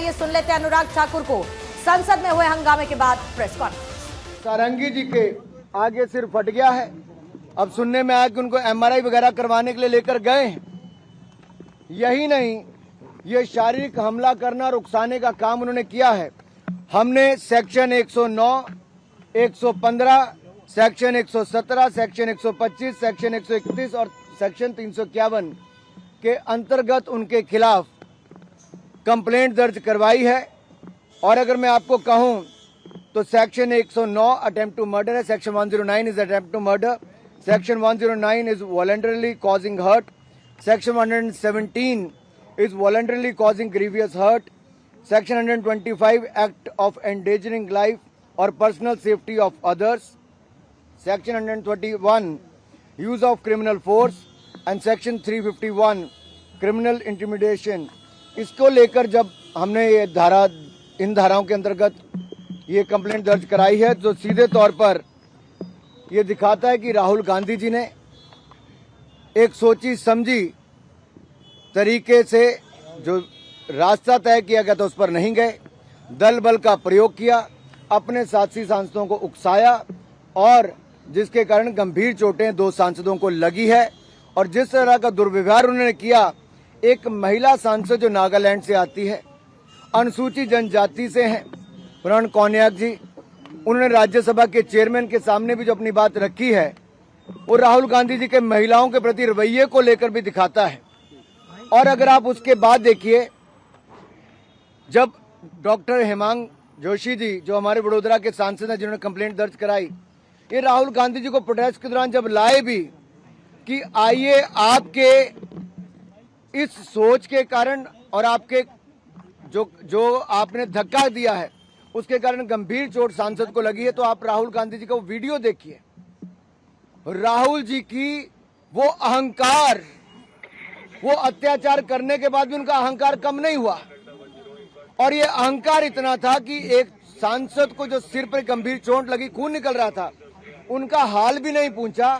आइए सुन लेते हैं अनुराग ठाकुर को संसद में हुए हंगामे के बाद प्रेस कॉन्फ्रेंस। सारंगी जी के आगे सिर फट गया है। अब सुनने में आया कि उनको एमआरआई वगैरह करवाने के लिए लेकर गए हैं। यही नहीं, ये शारीरिक हमला करना और उकसाने का काम उन्होंने किया है। हमने सेक्शन 109, 115, सेक्शन 117, सेक्शन 125, सेक्शन 131 और सेक्शन 351 के अंतर्गत उनके खिलाफ कंप्लेंट दर्ज करवाई है। और अगर मैं आपको कहूं तो सेक्शन 109 अटेम्प्ट टू मर्डर है, section 109 is attempt to murder, section 109 is voluntarily causing hurt, section 117 is voluntarily causing grievous hurt, section 125 act of endangering life or personal safety of others, section 121 use of criminal force and section 351 criminal intimidation। इसको लेकर जब हमने ये इन धाराओं के अंतर्गत ये complaint दर्ज कराई है तो सीधे तौर पर ये दिखाता है कि राहुल गांधी जी ने एक सोची समझी तरीके से जो रास्ता तय किया गया था उस पर नहीं गए, दल बल का प्रयोग किया, अपने साथी सांसदों को उकसाया और जिसके कारण गंभीर चोटें 2 सांसदों को लगी है। और जिस तरह का दुर्व्यवहार उन्होंने किया, एक महिला सांसद जो नागालैंड से आती है, अनुसूचित जनजाति से हैं, प्रण कौनियाक जी, उन्होंने राज्यसभा के चेयरमैन के सामने भी जो अपनी बात रखी है वो राहुल गांधी जी के महिलाओं के प्रति रवैये को लेकर भी दिखाता है। और अगर आप उसके बाद देखिए, जब डॉक्टर हेमांग जोशी जी जो हमारे वडोदरा के सांसद हैं जिन्होंने कंप्लेंट दर्ज कराई, ये राहुल गांधी जी को प्रोटेस्ट के दौरान जब लाए भी कि आइए आपके इस सोच के कारण और आपके जो आपने धक्का दिया है उसके कारण गंभीर चोट सांसद को लगी है, तो आप राहुल गांधी जी का वो वीडियो देखिए। राहुल जी की वो अहंकार, वो अत्याचार करने के बाद भी उनका अहंकार कम नहीं हुआ। और ये अहंकार इतना था कि एक सांसद को जो सिर पर गंभीर चोट लगी, खून निकल रहा था, उनका हाल भी नहीं पूछा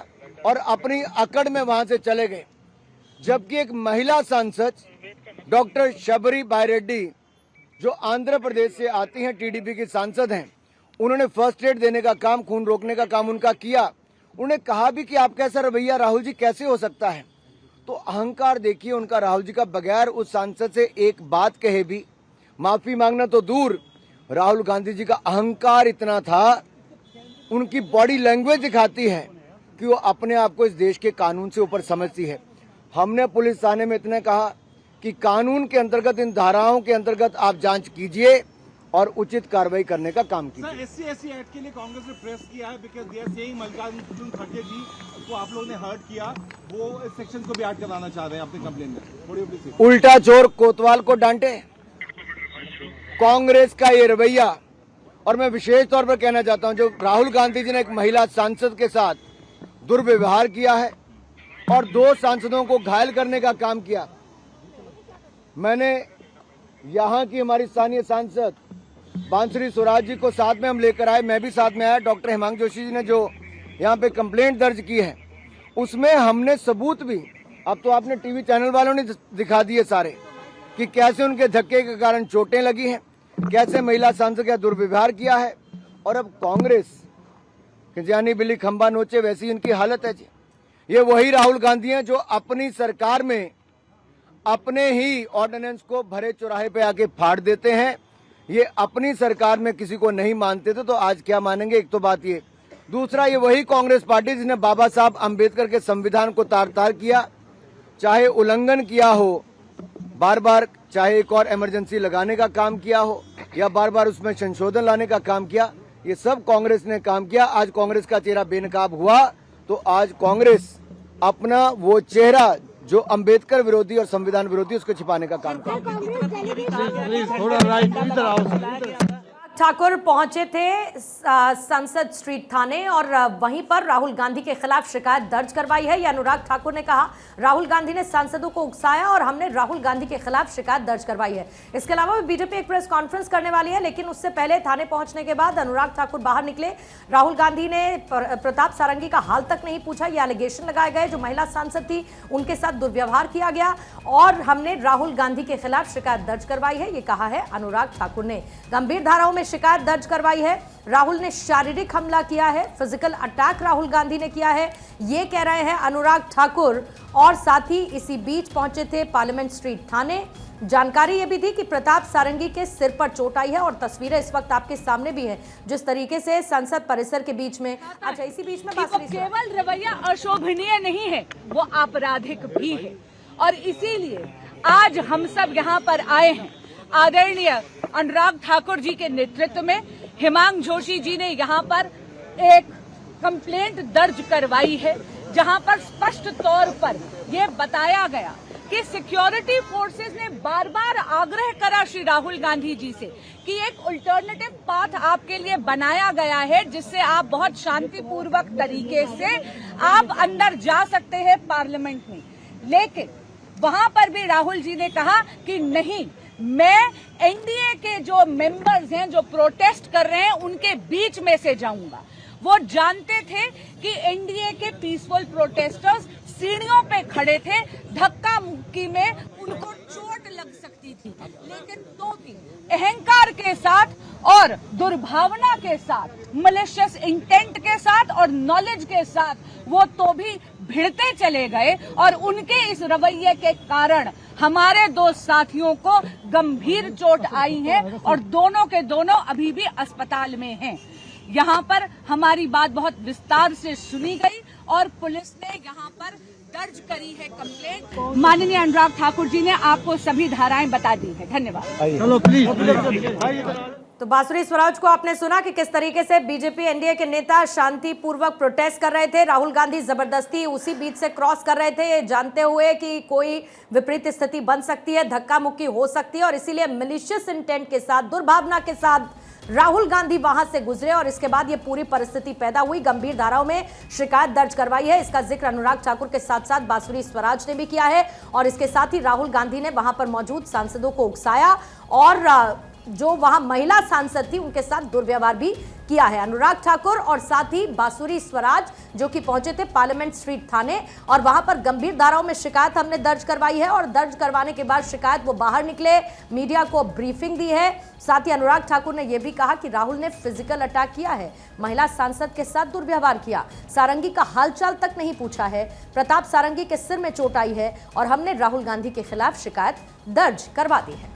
और अपनी अकड़ में वहां से चले गए। जबकि एक महिला सांसद डॉक्टर शबरी बायरेड्डी जो आंध्र प्रदेश से आती हैं, टीडीपी की सांसद हैं, उन्होंने फर्स्ट एड देने का काम, खून रोकने का काम उनका किया। उन्होंने कहा भी कि आपका ऐसा रवैया राहुल जी कैसे हो सकता है। तो अहंकार देखिए उनका राहुल जी का, बगैर उस सांसद से एक बात कहे भी, माफी मांगना तो दूर, राहुल गांधी जी का अहंकार इतना था, उनकी बॉडी लैंग्वेज दिखाती है कि वो अपने आप को इस देश के कानून से ऊपर समझती है। हमने पुलिस थाने में इतने कहा कि कानून के अंतर्गत, इन धाराओं के अंतर्गत आप जांच कीजिए और उचित कार्रवाई करने का काम कीजिए। एससी एक्ट के लिए कांग्रेस ने प्रेस किया है because they are saying Mallikarjun खड़गे जी को आप लोगों ने हर्ट किया, वो इस सेक्शन को भी ऐड कराना चाह रहे हैं अपने कंप्लेन में। उल्टा चोर कोतवाल को डांटे, कांग्रेस का ये रवैया। और मैं विशेष तौर पर कहना चाहता हूं, जो राहुल गांधी जी ने एक महिला सांसद के साथ दुर्व्यवहार किया है और 2 सांसदों को घायल करने का काम किया। मैंने यहाँ की हमारी स्थानीय सांसद बांसुरी स्वराज जी को साथ में हम लेकर आए, मैं भी साथ में आया। डॉक्टर हेमांग जोशी जी ने जो यहाँ पे कंप्लेंट दर्ज की है उसमें हमने सबूत भी, अब तो आपने टीवी चैनल वालों ने दिखा दिए सारे, कि कैसे उनके धक्के के कारण चोटें लगी हैं, कैसे महिला सांसद का दुर्व्यवहार किया है। और अब कांग्रेस कि जानी बिल्ली खंबा नोचे वैसी इनकी हालत है जी। ये वही राहुल गांधी हैं जो अपनी सरकार में अपने ही ऑर्डिनेंस को भरे चौराहे पे आके फाड़ देते हैं। ये अपनी सरकार में किसी को नहीं मानते थे तो आज क्या मानेंगे। एक तो बात ये, दूसरा ये वही कांग्रेस पार्टी जिसने बाबा साहब अंबेडकर के संविधान को तार तार किया, चाहे उल्लंघन किया हो बार बार, चाहे एक और इमरजेंसी लगाने का काम किया हो या बार बार उसमें संशोधन लाने का काम किया, ये सब कांग्रेस ने काम किया। आज कांग्रेस का चेहरा बेनकाब हुआ तो आज कांग्रेस अपना वो चेहरा जो अंबेडकर विरोधी और संविधान विरोधी उसको छिपाने का काम कर ठाकुर पहुंचे थे संसद स्ट्रीट थाने और वहीं पर राहुल गांधी के खिलाफ शिकायत दर्ज करवाई है। यह अनुराग ठाकुर ने कहा, राहुल गांधी ने सांसदों को उकसाया और हमने राहुल गांधी के खिलाफ शिकायत दर्ज करवाई है। इसके अलावा बीजेपी एक प्रेस कॉन्फ्रेंस करने वाली है, लेकिन उससे पहले थाने पहुंचने के बाद अनुराग ठाकुर बाहर निकले। राहुल गांधी ने प्रताप सारंगी का हाल तक नहीं पूछा, ये एलिगेशन लगाए गए। जो महिला सांसद थी उनके साथ दुर्व्यवहार किया गया और हमने राहुल गांधी के खिलाफ शिकायत दर्ज करवाई है, ये कहा है अनुराग ठाकुर ने। गंभीर धाराओं में शिकायत दर्ज करवाई है। राहुल ने शारीरिक हमला किया है, फिजिकल अटैक राहुल गांधी ने किया है, ये कह रहे हैं अनुराग ठाकुर। और साथ ही इसी बीच पहुंचे थे पार्लियामेंट स्ट्रीट थाने। जानकारी ये भी थी कि प्रताप सारंगी के सिर पर चोट आई है और तस्वीरें इस वक्त आपके सामने भी है, जिस तरीके से संसद परिसर के बीच में। अच्छा, इसी बीच में केवल रवैया अशोभनीय नहीं है, वो आपराधिक भी है। और इसीलिए आज हम सब यहाँ पर आए हैं। आदरणीय अनुराग ठाकुर जी के नेतृत्व में हिमांग जोशी जी ने यहाँ पर एक कंप्लेंट दर्ज करवाई है, जहाँ पर स्पष्ट तौर पर यह बताया गया कि सिक्योरिटी फोर्सेस ने बार बार आग्रह करा श्री राहुल गांधी जी से कि एक अल्टरनेटिव पाथ आपके लिए बनाया गया है, जिससे आप बहुत शांतिपूर्वक तरीके से आप अंदर जा सकते हैं पार्लियामेंट में। लेकिन वहां पर भी राहुल जी ने कहा कि नहीं, मैं एनडीए के जो मेंबर्स हैं जो प्रोटेस्ट कर रहे हैं उनके बीच में से जाऊंगा। वो जानते थे कि एनडीए के पीसफुल प्रोटेस्टर्स सीढ़ियों पे खड़े थे, धक्का मुक्की में उनको चोट लग सकती थी, लेकिन तो भी अहंकार के साथ और दुर्भावना के साथ, मलिशियस इंटेंट के साथ और नॉलेज के साथ वो तो भी भिड़ते चले गए। और उनके इस रवैये के कारण हमारे दो साथियों को गंभीर चोट आई है और दोनों के दोनों अभी भी अस्पताल में हैं। यहाँ पर हमारी बात बहुत विस्तार से सुनी गई और पुलिस ने यहाँ पर दर्ज करी है कंप्लेंट। माननीय अनुराग ठाकुर जी ने आपको सभी धाराएं बता दी है। धन्यवाद। चलो प्लीज। तो बांसुरी स्वराज को आपने सुना कि किस तरीके से बीजेपी एनडीए के नेता शांतिपूर्वक प्रोटेस्ट कर रहे थे। राहुल गांधी जबरदस्ती उसी बीच से क्रॉस कर रहे थे, जानते हुए कि कोई विपरीत स्थिति बन सकती है, धक्का मुक्की हो सकती है, और इसीलिए मिलिशियस इंटेंट के साथ, दुर्भावना के साथ राहुल गांधी वहां से गुजरे और इसके बाद ये पूरी परिस्थिति पैदा हुई। गंभीर धाराओं में शिकायत दर्ज करवाई है। इसका जिक्र अनुराग ठाकुर के साथ साथ बांसुरी स्वराज ने भी किया है और इसके साथ ही राहुल गांधी ने वहां पर मौजूद सांसदों को उकसाया और जो वहां महिला सांसद थी उनके साथ दुर्व्यवहार भी किया है। अनुराग ठाकुर और साथ ही बांसुरी स्वराज जो कि पहुंचे थे पार्लियामेंट स्ट्रीट थाने और वहां पर गंभीर धाराओं में शिकायत हमने दर्ज करवाई है और दर्ज करवाने के बाद शिकायत वो बाहर निकले, मीडिया को ब्रीफिंग दी है। साथ ही अनुराग ठाकुर ने यह भी कहा कि राहुल ने फिजिकल अटैक किया है, महिला सांसद के साथ दुर्व्यवहार किया, सारंगी का हालचाल तक नहीं पूछा है, प्रताप सारंगी के सिर में चोट आई है और हमने राहुल गांधी के खिलाफ शिकायत दर्ज करवा दी है।